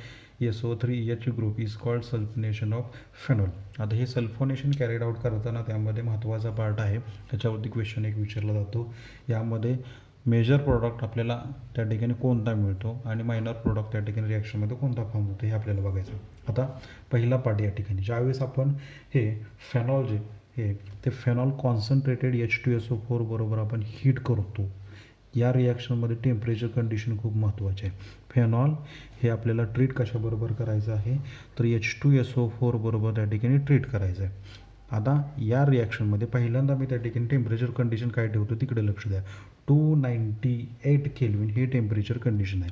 SO3H group is called sulphonation of phenol. आता हे सल्फोनेशन कॅरीड आउट करताना त्यामध्ये महत्त्वाचा पार्ट आहे त्याच्यावरती क्वेश्चन एक विचारला जातो. यामध्ये मेजर प्रॉडक्ट आपल्याला त्या ठिकाणी कोणता मिळतो आणि मायनर प्रॉडक्ट त्या ठिकाणी रिॲक्शनमध्ये कोणता फॉर्म होतो हे आपल्याला बघायचं. आता पहिला पार्ट या ठिकाणी ज्यावेळेस आपण हे फेनॉल जे हे ते फेनॉल कॉन्सन्ट्रेटेड H2SO4 बरोबर आपण हीट करतो. या रिॲक्शनमध्ये टेम्परेचर कंडिशन खूप महत्त्वाचे आहे. फेनॉल हे आपल्याला ट्रीट कशाबरोबर करायचं आहे तर H2SO4 बरोबर त्या ठिकाणी ट्रीट करायचं आहे. आता या रिॲक्शनमध्ये पहिल्यांदा मी त्या ठिकाणी टेम्परेचर कंडिशन काय ठेवतो तिकडे लक्ष द्या. 298 केल्विन ही टेम्परेचर कंडिशन आहे.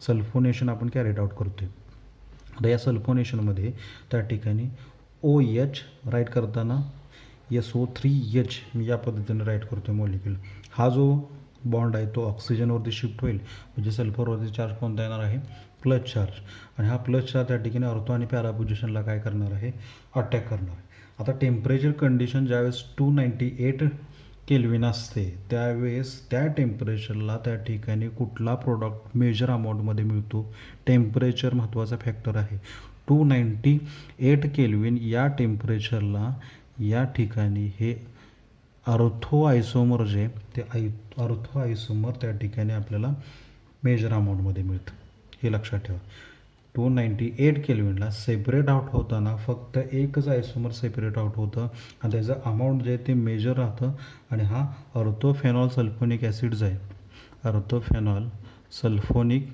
सल्फोनेशन आपण कॅरीड आउट करतोय. आता या सल्फोनेशनमध्ये त्या ठिकाणी OH राईट करताना SO3H मी या पद्धतीने राईट करतो आहे मॉलिक्यूल. हा जो बॉन्ड आहे तो ऑक्सिजनवरती शिफ्ट होईल म्हणजे सल्फरवरती चार्ज कोणता येणार आहे प्लस चार्ज आणि हा प्लस चार्ज त्या ठिकाणी ऑर्थो आणि पॅरा पोझिशनला काय करणार आहे अटॅक करणार आहे. आता टेम्परेचर कंडिशन ज्यावेळेस 298 केल्विन असते त्यावेळेस त्या टेम्परेचरला त्या ठिकाणी कुठला प्रॉडक्ट मेजर अमाऊंटमध्ये मिळतो टेम्परेचर महत्त्वाचा फॅक्टर आहे. 298 केल्विन या टेम्परेचरला या ठिकाणी हे अर्थो आयसोमर जे ते अर्थो आयसोमर त्या ठिकाणी आपल्याला मेजर अमाऊंटमध्ये मिळतं हे लक्षात ठेवा. 298 केल्विनला सेपरेट आउट होताना फक्त एकच आयसोमर सेपरेट आउट होतं आणि त्याचं अमाऊंट जे आहे ते मेजर राहतं आणि हा अर्थोफेनॉल सल्फोनिक ॲसिड आहे. अर्थोफेनॉल सल्फोनिक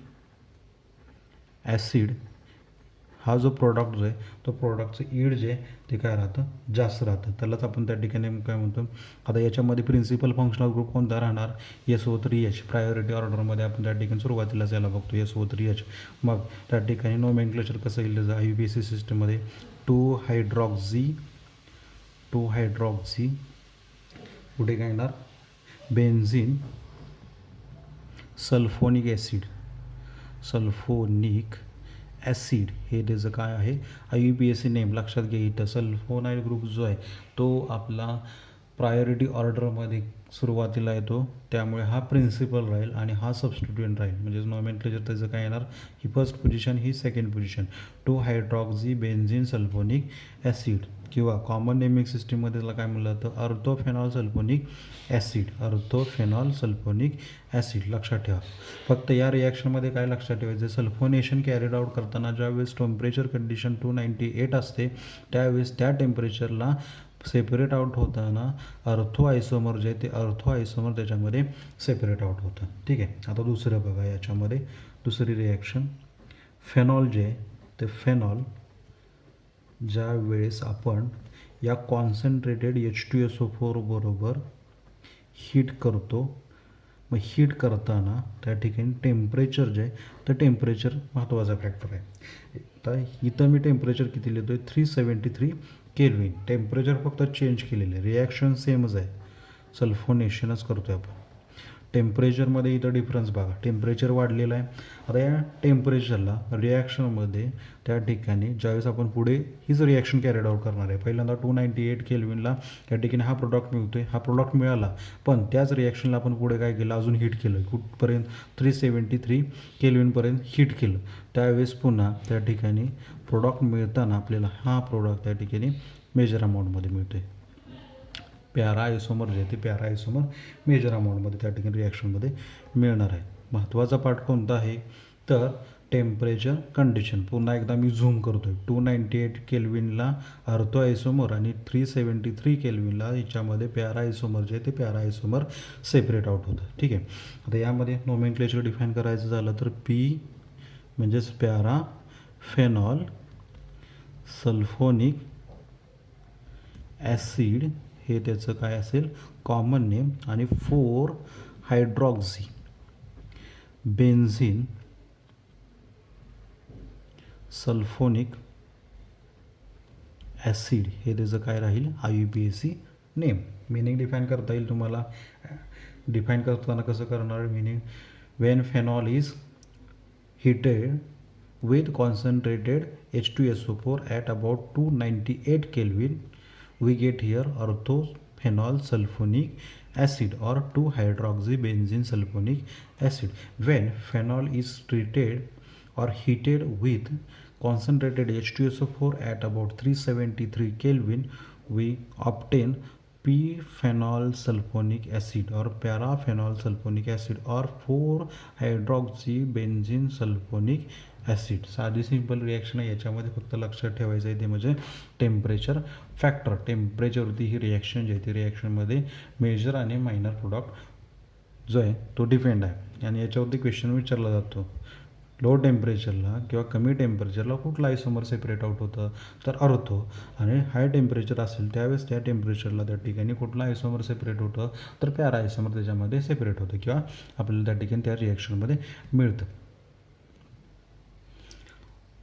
ॲसिड हा जो प्रॉडक्ट जो आहे तो प्रॉडक्टचं ईड जे आहे ते काय राहतं जास्त राहतं. त्यालाच आपण त्या ठिकाणी काय म्हणतो. आता याच्यामध्ये प्रिन्सिपल फंक्शनल ग्रुप कोणता राहणार SO3H. प्रायोरिटी ऑर्डरमध्ये आपण त्या ठिकाणी सुरुवातीलाच याला बघतो SO3H. मग त्या ठिकाणी नोमेनक्लेचर कसं येईल त्याचं IUPAC सिस्टममध्ये 2 हायड्रॉक्झी पुढे काय येणार बेन्झीन सल्फोनिक ॲसिड हे त्याचं काय आहे IUPAC नेम लक्षात घ्या. इथं सल्फोनाइल ग्रुप जो आहे तो आपला प्रायोरिटी ऑर्डरमध्ये सुरुवातीला येतो त्यामुळे हा प्रिन्सिपल राहील आणि हा सबस्टिट्यूएंट राहील म्हणजे नॉमेनक्लेचर त्याचं काय येणार ही फर्स्ट पोझिशन ही second position 2 hydroxy benzene sulphonic acid किंवा कॉमन नेमिंग सिस्टीममध्ये त्याला काय म्हणलं जातं अर्थोफेनॉल सल्फोनिक ॲसिड लक्षात ठेवा. फक्त या रिॲक्शनमध्ये काय लक्षात ठेवायचं सल्फोनेशन कॅरीड आउट करताना ज्यावेळेस टेम्परेचर कंडिशन 298 असते त्यावेळेस त्या टेम्परेचरला सेपरेट आउट होताना अर्थो आयसोमर जे ते अर्थो आयसोमर त्याच्यामध्ये सेपरेट आउट होतं. ठीक आहे. आता दुसरं बघा याच्यामध्ये दुसरी रिॲक्शन फेनॉल जे ते फेनॉल ज्या वेळेस आपण या कॉन्सन्ट्रेटेड H2SO4 बरोबर हीट करतो मग हीट करताना त्या ठिकाणी टेम्परेचर जे आहे तर टेम्परेचर महत्त्वाचा फॅक्टर आहे. तर इथं मी टेम्परेचर किती लिहितो आहे 373 केल्विन. टेम्परेचर फक्त चेंज केलेलं आहे, रिॲक्शन सेमच आहे, सल्फोनेशनच करतो आहे आपण. टेम्परेचरमध्ये इथं डिफरन्स बघा, टेम्परेचर वाढलेलं आहे. आता या टेम्परेचरला रिॲक्शनमध्ये त्या ठिकाणी ज्यावेळेस आपण पुढे हीच रिॲक्शन कॅरीड आउट करणार आहे, पहिल्यांदा 298 केल्विनला त्या ठिकाणी हा प्रोडक्ट मिळतो आहे, हा प्रोडक्ट मिळाला, पण त्याच रिॲक्शनला आपण पुढे काय केलं, अजून हीट केलं, कुठपर्यंत 373 केल्विनपर्यंत हीट केलं. त्यावेळेस पुन्हा त्या ठिकाणी प्रोडक्ट मिळताना आपल्याला हा प्रोडक्ट त्या ठिकाणी मेजर अमाऊंटमध्ये मिळतो आहे. पॅरा आयसोमर जे आहे ते पॅरा आयसोमर मेजर अमाऊंटमध्ये त्या ठिकाणी रिॲक्शनमध्ये मिळणार आहे. महत्त्वाचा पार्ट कोणता आहे तर टेम्परेचर कंडिशन. पुन्हा एकदा मी झूम करतो आहे, 298 केल्विनला अर्थो आयसोमर आणि 373 केल्विनला याच्यामध्ये पॅरा आयसोमर जे आहे ते पॅरा आयसोमर सेपरेट आउट होतं. ठीक आहे. आता यामध्ये नोमेनक्लेचर डिफाईन करायचं झालं तर पी म्हणजेच पॅरा फेनॉल सल्फोनिक ॲसिड हे त्याचं काय असेल कॉमन नेम, आणि 4 हायड्रॉक्झी बेन्झिन सल्फोनिक ॲसिड हे त्याचं काय राहील IUPAC नेम. मिनिंग डिफाईन करता येईल तुम्हाला. डिफाईन करताना कसं करणार meaning, Wien phenol is heated with concentrated H2SO4 at about 298 Kelvin, we get here orthophenol sulfonic acid or 2-hydroxybenzene sulfonic acid. When phenol is treated or heated with concentrated H2SO4 at about 373 Kelvin, we obtain p-phenol sulfonic acid or paraphenol sulfonic acid or 4-hydroxybenzene sulfonic acid. साधी simple reaction आहे. याच्यामध्ये फक्त लक्षात ठेवायचं आहे ते म्हणजे temperature factor. टेम्परेचरवरती ही reaction जी आहे ती रिॲक्शनमध्ये मेजर आणि मायनर प्रोडक्ट जो आहे तो डिपेंड आहे. आणि याच्यावरती क्वेश्चन विचारला जातो, लो टेम्परेचरला किंवा कमी टेम्परेचरला कुठला आयसोमर सेपरेट आउट होतं तर अर्थो, आणि हाय टेम्परेचर असेल त्यावेळेस त्या टेम्परेचरला त्या ठिकाणी कुठला आयसोमर सेपरेट होतं तर पॅरा आयसोमर त्याच्यामध्ये सेपरेट होतं किंवा आपल्याला त्या ठिकाणी त्या रिॲक्शनमध्ये मिळतं.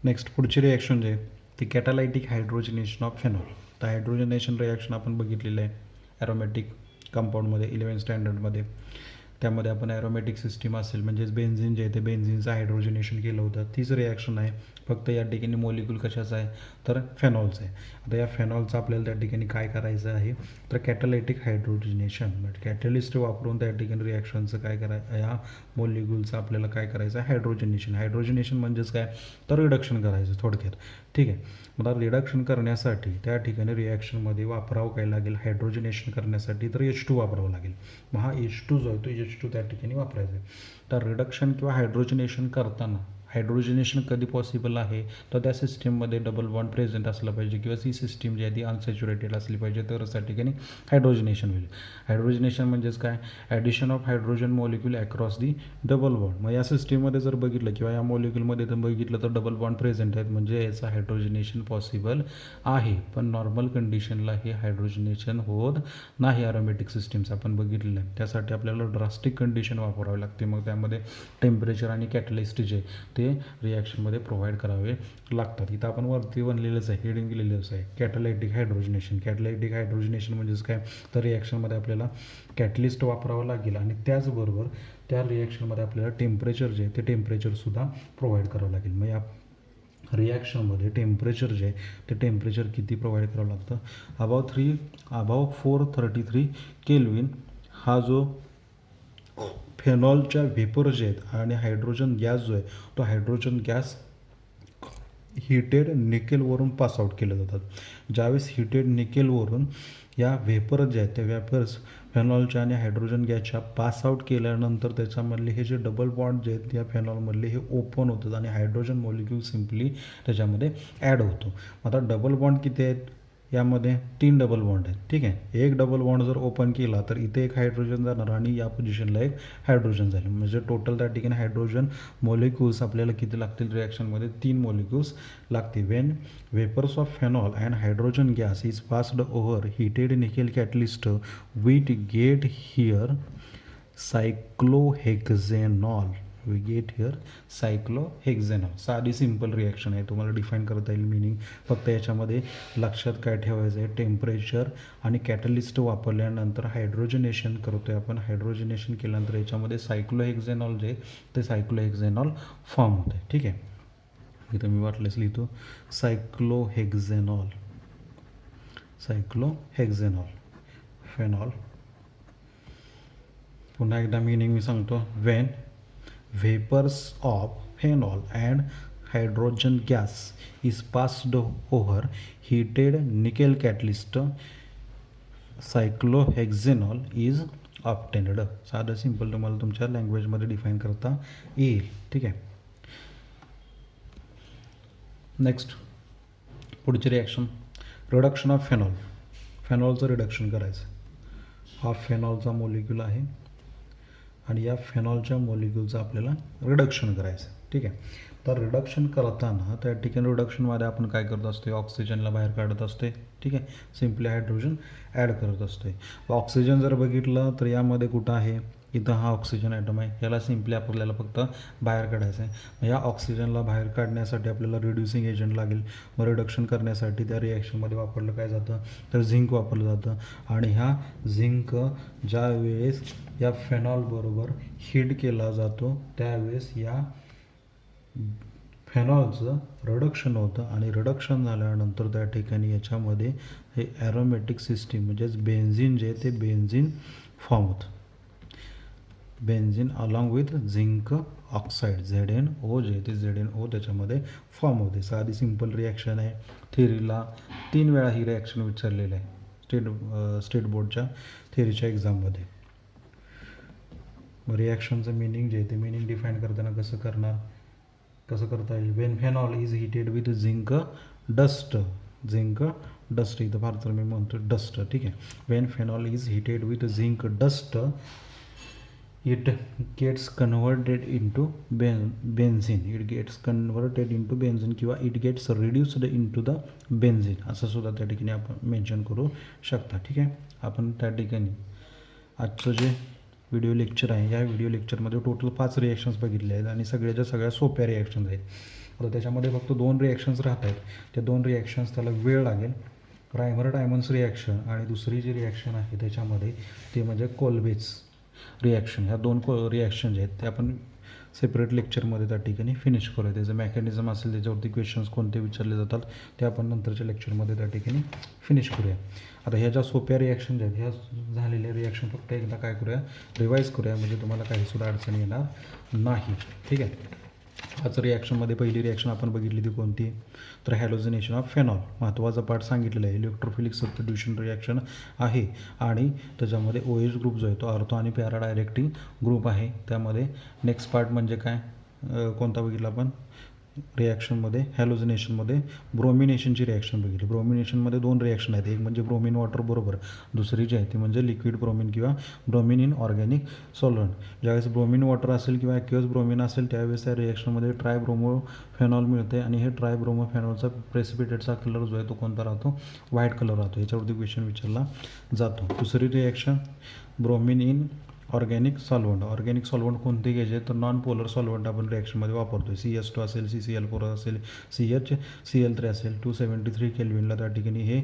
नेक्स्ट पुढची रिॲक्शन जे आहे ती कॅटालायटिक हायड्रोजनेशन ऑफ फेनॉल. तर हायड्रोजनेशन रिॲक्शन आपण बघितलेलं आहे ॲरोमॅटिक कंपाऊंडमध्ये 11 स्टँडर्डमध्ये. त्यामध्ये आपण ॲरोमॅटिक सिस्टीम असेल म्हणजेच बेन्झिन जे आहे ते बेन्झिनचं हायड्रोजनेशन केलं होतं, तीच रिॲक्शन आहे. फक्त या ठिकाणी मॉलिक्यूल कशाचं आहे तर फेनॉलचं आहे. आता या फेनॉलचं आपल्याला त्या ठिकाणी काय करायचं आहे तर कॅटालायटिक हायड्रोजनेशन म्हणजे कॅटलिस्ट वापरून त्या ठिकाणी रिॲक्शनचं काय करायचं, या मॉलिक्यूलचं आपल्याला काय करायचं आहे हायड्रोजनेशन. हायड्रोजनेशन म्हणजेच काय तर रिडक्शन करायचं थोडक्यात. ठीक आहे. मला रिडक्शन करण्यासाठी त्या ठिकाणी रिॲक्शनमध्ये वापरावं काय लागेल, हायड्रोजनेशन करण्यासाठी तर H2 वापरावं लागेल. मग हा H2 जो आहे तो H2 त्या ठिकाणी वापरायचा आहे. तर रिडक्शन किंवा हायड्रोजनेशन करताना हायड्रोजनेशन कधी पॉसिबल आहे तर त्या सिस्टीममध्ये डबल बॉन्ड प्रेझेंट असलं पाहिजे किंवा ती सिस्टीम जी आहे ती अनसॅच्युरेटेड असली पाहिजे, तरच त्या ठिकाणी हायड्रोजनेशन होईल. हायड्रोजनेशन म्हणजेच काय, addition of hydrogen molecule across the double bond. मग या सिस्टीममध्ये जर बघितलं किंवा या मॉलिक्यूलमध्ये जर बघितलं तर डबल बॉन्ड प्रेझेंट आहेत म्हणजे याचं हायड्रोजनेशन पॉसिबल आहे. पण नॉर्मल कंडिशनला हे हायड्रोजनेशन होत नाही. ॲरोमॅटिक सिस्टीम्स आपण बघितलेलं आहे, त्यासाठी आपल्याला ड्रास्टिक कंडिशन वापरावी लागते. मग त्यामध्ये टेम्परेचर आणि कॅटलिस्ट जे ते रिॲक्शनमध्ये प्रोव्हाइड करावे लागतात. इथं आपण वरती बनलेलंच आहे, हेडिंग दिलेलंच आहे कॅटालायटिक हायड्रोजनेशन. कॅटालायटिक हायड्रोजनेशन म्हणजेच काय तर रिॲक्शनमध्ये आपल्याला कॅटलिस्ट वापरावं लागेल आणि त्याचबरोबर त्या रिॲक्शनमध्ये आपल्याला टेम्परेचर जे आहे ते टेम्परेचरसुद्धा प्रोव्हाइड करावं लागेल. मग या रिॲक्शनमध्ये टेम्परेचर जे आहे ते टेम्परेचर किती प्रोव्हाइड करावं लागतं, अबाव 433 केल्विन. हा जो फेनॉलच्या व्हेपर जे आहेत आणि हायड्रोजन गॅस जो आहे तो हायड्रोजन गॅस हिटेड निकेलवरून पास आउट केले जातात. ज्यावेळेस हिटेड निकेलवरून या व्हेपर जे आहेत त्या व्हेपर्स फेनॉलच्या आणि हायड्रोजन गॅसच्या पास आउट केल्यानंतर त्याच्यामधले हे जे डबल बॉन्ड जे आहेत या फेनॉलमधले हे ओपन होतात आणि हायड्रोजन मॉलिक्यूल सिम्पली त्याच्यामध्ये ॲड होतो. आता डबल बॉन्ड किती आहेत यामध्ये 3 डबल बॉन्ड आहेत. ठीक आहे. एक डबल बॉन्ड जर ओपन केला तर इथे एक हायड्रोजन जाणार आणि या पोझिशनला एक हायड्रोजन झाले. म्हणजे टोटल त्या ठिकाणी हायड्रोजन मॉलिक्यूल्स आपल्याला किती लागतील रिॲक्शनमध्ये 3 मॉलिक्यूल्स लागतील. When vapours of phenol and hydrogen gas is passed over heated nickel catalyst we get here cyclohexanol. We get here cyclohexanol. साधी सिम्पल रिॲक्शन आहे, तुम्हाला डिफाईन करता येईल मिनिंग. फक्त याच्यामध्ये लक्षात काय ठेवायचं आहे, टेम्परेचर आणि कॅटलिस्ट वापरल्यानंतर हायड्रोजनेशन करतो आहे आपण. हायड्रोजनेशन केल्यानंतर याच्यामध्ये सायक्लोहेक्झेनॉल जे ते सायक्लोहेक्झेनॉल फॉर्म होते. ठीक आहे, इथं मी वाटलेच लिहितो सायक्लोहेक्झेनॉल. सायक्लोहेक्झेनॉल फेनॉल. पुन्हा एकदा मीनिंग मी सांगतो. When vapours of phenol and hydrogen gas is passed over heated nickel catalyst cyclohexanol is obtained. साधं सिम्पल तुम्हाला तुमच्या लँग्वेजमध्ये डिफाईन करता येईल. ठीक आहे, नेक्स्ट पुढची रिॲक्शन रिडक्शन ऑफ फेनॉल. फेनॉलचं रिडक्शन करायचं. हा फेनॉलचा मॉलिक्यूल आहे आणि या फेनॉलच्या मॉलिक्यूलचं आपल्याला रिडक्शन करायचं. ठीक आहे, तर रिडक्शन करताना त्या ठिकाणी रिडक्शनमध्ये आपण काय करत असतो, ऑक्सिजनला बाहेर काढत असते. ठीक आहे, सिम्पली हायड्रोजन ॲड करत असते. ऑक्सिजन जर बघितलं तर यामध्ये कुठं आहे, इथं हा ऑक्सिजन ॲटम आहे, याला सिम्पली आपल्याला फक्त बाहेर काढायचं आहे. या ऑक्सिजनला बाहेर काढण्यासाठी आपल्याला रिड्युसिंग एजंट लागेल. मग रिडक्शन करण्यासाठी त्या रिॲक्शनमध्ये वापरलं काय जातं, तर झिंक वापरलं जातं. आणि हा झिंक ज्या वेळेस या फेनॉलबरोबर हीट केला जातो त्यावेळेस या फेनॉलचं रिडक्शन होतं आणि रिडक्शन झाल्यानंतर त्या ठिकाणी याच्यामध्ये हे ॲरोमॅटिक सिस्टीम म्हणजेच बेन्झिन जे ते बेन्झिन फॉर्म होतं. Benzene along with zinc oxide ZnO जे ते ZnO त्याच्यामध्ये फॉर्म होते. साधी सिम्पल रिॲक्शन आहे. थिअरीला 3 वेळा ही रिॲक्शन विचारलेलं आहे स्टेट बोर्डच्या थिअरीच्या एक्झाममध्ये. रिॲक्शनचं मिनिंग जे ते मिनिंग डिफाईन करताना कसं करता येईल. When phenol is heated with zinc dust. Zinc dust इथं फार तर मी म्हणतो डस्ट. ठीक आहे, when phenol is heated with zinc dust it gets converted into benzene. It gets converted into benzene किंवा it gets reduced into the benzene असं सुद्धा त्या ठिकाणी आपण मेन्शन करू शकता. ठीक आहे, आपण त्या ठिकाणी आजचं जे व्हिडिओ लेक्चर आहे या व्हिडिओ लेक्चरमध्ये टोटल 5 रिॲक्शन्स बघितले आहेत आणि सगळ्याच्या सगळ्या सोप्या रिॲक्शन्स आहेत. आता त्याच्यामध्ये फक्त 2 रिॲक्शन्स राहत आहेत. त्या 2 रिॲक्शन्स त्याला वेळ लागेल. रायमर डायमंड्स रिॲक्शन आणि दुसरी जी रिॲक्शन आहे त्याच्यामध्ये ते म्हणजे कोल्बेज रिॲक्शन. ह्या 2 रिॲक्शन जे आहेत ते आपण सेपरेट लेक्चरमध्ये त्या ठिकाणी फिनिश करूया. त्याचं मेकॅनिझम असेल, त्याच्यावरती क्वेश्चन्स कोणते विचारले जातात ते आपण नंतरच्या लेक्चरमध्ये त्या ठिकाणी फिनिश करूया. आता ह्या ज्या सोप्या रिॲक्शन आहेत ह्या झालेल्या रिॲक्शन फक्त एकदा काय करूया, रिवाईज करूया, म्हणजे तुम्हाला काहीसुद्धा अडचण येणार नाही. ठीक आहे, आज रिॲक्शनमध्ये पहिली रिॲक्शन आपण बघितली ती कोणती, तर हॅलोजिनेशन ऑफ फेनॉल. महत्त्वाचा पार्ट सांगितलेला आहे. इलेक्ट्रोफिलिक सबस्टिट्यूशन रिॲक्शन आहे आणि त्याच्यामध्ये OH ग्रुप जो आहे तो ऑर्थो आणि पॅरा डायरेक्टिंग ग्रुप आहे. त्यामध्ये नेक्स्ट पार्ट म्हणजे काय कोणता बघितला आपण रिॲक्शनमध्ये, हॅलोजिनेशनमध्ये ब्रोमिनेशनची रिॲक्शन बघितली. ब्रोमिनेशनमध्ये 2 रिॲक्शन आहेत. एक म्हणजे ब्रोमिन वॉटर बरोबर, दुसरी जी आहे ती म्हणजे लिक्विड ब्रोमिन किंवा ब्रोमिन इन ऑर्गॅनिक सॉल्व्हंट. ज्यावेळेस ब्रोमिन वॉटर असेल किंवा ॲक्युअस ब्रोमिन असेल त्यावेळेस त्या रिॲक्शनमध्ये ट्रायब्रोमोफेनॉल मिळते आणि हे ट्रायब्रोमोफेनॉलचा प्रेसिपिटेटचा कलर जो आहे तो कोणता राहतो, व्हाईट कलर राहतो. याच्यावरती क्वेश्चन विचारला जातो. दुसरी reaction bromine in organic solvent. Organic solvent कोणते घ्यायचे, तर नॉन पोलर सॉल्व्हंट आपण रिॲक्शनमध्ये वापरतो. CS2 असेल, CCl4 असेल, CHCl3 असेल. 273 केल्विनला त्या ठिकाणी हे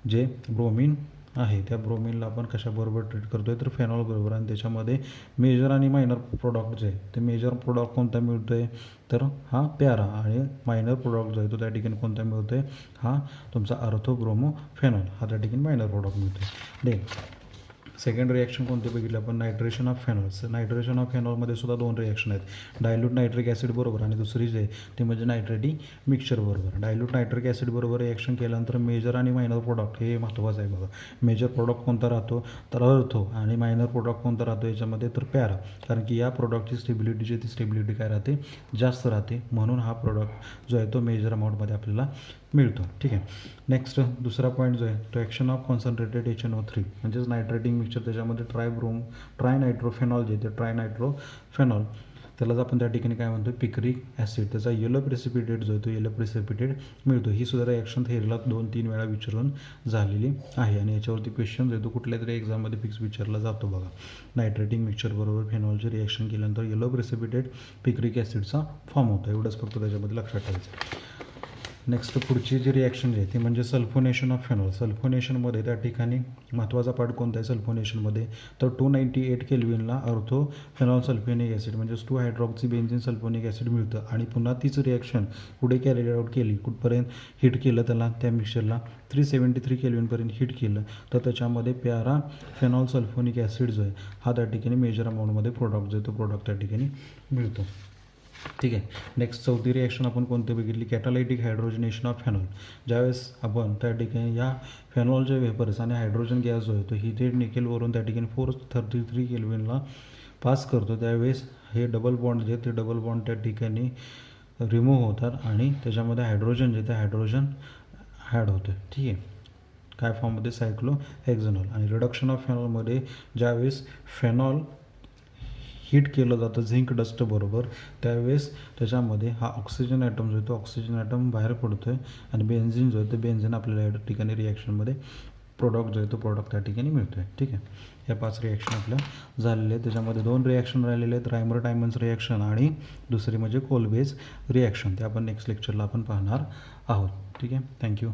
जे ब्रोमिन आहे त्या ब्रोमिनला आपण कशाबरोबर ट्रीट करतो आहे, तर फेनॉल बरोबर. आणि त्याच्यामध्ये मेजर आणि मायनर प्रोडक्ट जे आहे ते मेजर प्रोडक्ट कोणता मिळतो आहे, तर हा पॅरा. आणि मायनर प्रोडक्ट जो आहे तो त्या ठिकाणी कोणता मिळतो आहे, हा तुमचा ऑर्थोब्रोमोफेनॉल हा त्या ठिकाणी मायनर प्रोडक्ट मिळतो आहे. सेकंड रिॲक्शन कोणते बघितले आपण, नायट्रेशन ऑफ फेनॉल्स. नायट्रेशन ऑफ फेनॉलमध्ये सुद्धा 2 रिॲक्शन आहेत. डायल्यूट नायट्रिक ॲसिड बरोबर आणि दुसरी जे आहे ते म्हणजे नायट्रेटिंग मिक्सचर बरोबर. डायल्यूट नायट्रिक ॲसिड बरोबर रिॲक्शन केल्यानंतर मेजर आणि मायनर प्रोडक्ट हे महत्त्वाचं आहे बघा. मेजर प्रोडक्ट कोणता राहतो, तर अर्थो. आणि मायनर प्रोडक्ट कोणता राहतो याच्यामध्ये, तर पॅरा. कारण की या प्रोडक्टची स्टेबिलिटी जी ती स्टेबिलिटी काय राहते, जास्त राहते. म्हणून हा प्रोडक्ट जो आहे तो मेजर अमाऊंटमध्ये आपल्याला मिळतो. ठीक आहे, नेक्स्ट दुसरा पॉईंट जो आहे तो ॲक्शन ऑफ कॉन्सन्ट्रेटेड HNO3 म्हणजेच नायट्रेटिंग मिक्सचर. त्याच्यामध्ये ट्रायनायट्रोफेनॉल जे ते ट्रायनायट्रोफेनॉल त्यालाच आपण त्या ठिकाणी काय म्हणतो पिक्रिक ॲसिड, त्याचा येलो प्रेसिपिटेट जो आहे तो येलो प्रेसिपिटेट मिळतो. ही सुद्धा रिॲक्शन थेअरीला 2-3 वेळा विचारून झालेली आहे आणि याच्यावरती क्वेश्चन जो आहे तो कुठल्या तरी एक्झाममध्ये फिक्स विचारला जातो बघा. नायट्रेटिंग मिक्सचर बरोबर फेनॉलची रिॲक्शन केल्यानंतर येलो प्रेसिपिटेट पिक्रिक ॲसिडचा फॉर्म होतो. एवढंच फक्त त्याच्यामध्ये लक्षात ठेवायचं. नेक्स्ट पुढची जी रिॲक्शन जी आहे ती म्हणजे सल्फोनेशन ऑफ फेनॉल. सल्फोनेशनमध्ये त्या ठिकाणी महत्त्वाचा पार्ट कोणता आहे सल्फोनेशनमध्ये, तर 298 केल्विनला अर्थो फेनॉल सल्फोनिक ॲसिड म्हणजेच 2 हायड्रॉक्सी बेन्झिन सल्फोनिक ॲसिड मिळतं आणि पुन्हा तीच रिॲक्शन पुढे कॅरी आउट केली, कुठपर्यंत हीट केलं त्याला त्या मिक्सचरला 373 केल्विनपर्यंत हीट केलं तर त्याच्यामध्ये प्यारा फेनॉल सल्फोनिक ॲसिड जो आहे हा त्या ठिकाणी मेजर अमाऊंटमध्ये प्रोडक्ट जो आहे तो प्रोडक्ट त्या ठिकाणी मिळतो. ठीक आहे. नेक्स्ट चौथी रिॲक्शन आपण कोणती बघितली, कॅटालायटिक हायड्रोजनेशन ऑफ फेनॉल. ज्यावेळेस आपण त्या ठिकाणी या फेनॉलचे वेपर्स आणि हायड्रोजन गॅस जो आहे तो हिटेड निकेलवरून त्या ठिकाणी 433 केल्विनला पास करतो त्यावेळेस हे डबल बॉन्ड जे ते डबल बॉन्ड त्या ठिकाणी रिमूव्ह होतात आणि त्याच्यामध्ये हायड्रोजन जे ते हायड्रोजन ॲड होतं. ठीक आहे. काय फॉर्ममध्ये सायक्लोहेक्झेनॉल. आणि रिडक्शन ऑफ फेनॉलमध्ये ज्यावेळेस फेनॉल हीट केलं जातं झिंक डस्ट बरोबर त्यावेळेस त्याच्यामध्ये हा ऑक्सिजन ॲटम जो आहे तो ऑक्सिजन ॲटम बाहेर पडतो आहे आणि बेन्झिन जो आहे तो बेन्झिन आपल्याला या ठिकाणी रिॲक्शनमध्ये प्रोडक्ट जो आहे तो प्रोडक्ट त्या ठिकाणी मिळतो आहे. ठीक आहे. ह्या 5 रिॲक्शन आपल्या झालेले आहेत. त्याच्यामध्ये 2 रिॲक्शन राहिलेले आहेत, रायमर टायमन्स रिॲक्शन आणि दुसरी म्हणजे कोलबेज रिॲक्शन. ते आपण नेक्स्ट लेक्चरला आपण पाहणार आहोत. ठीक आहे. थँक्यू.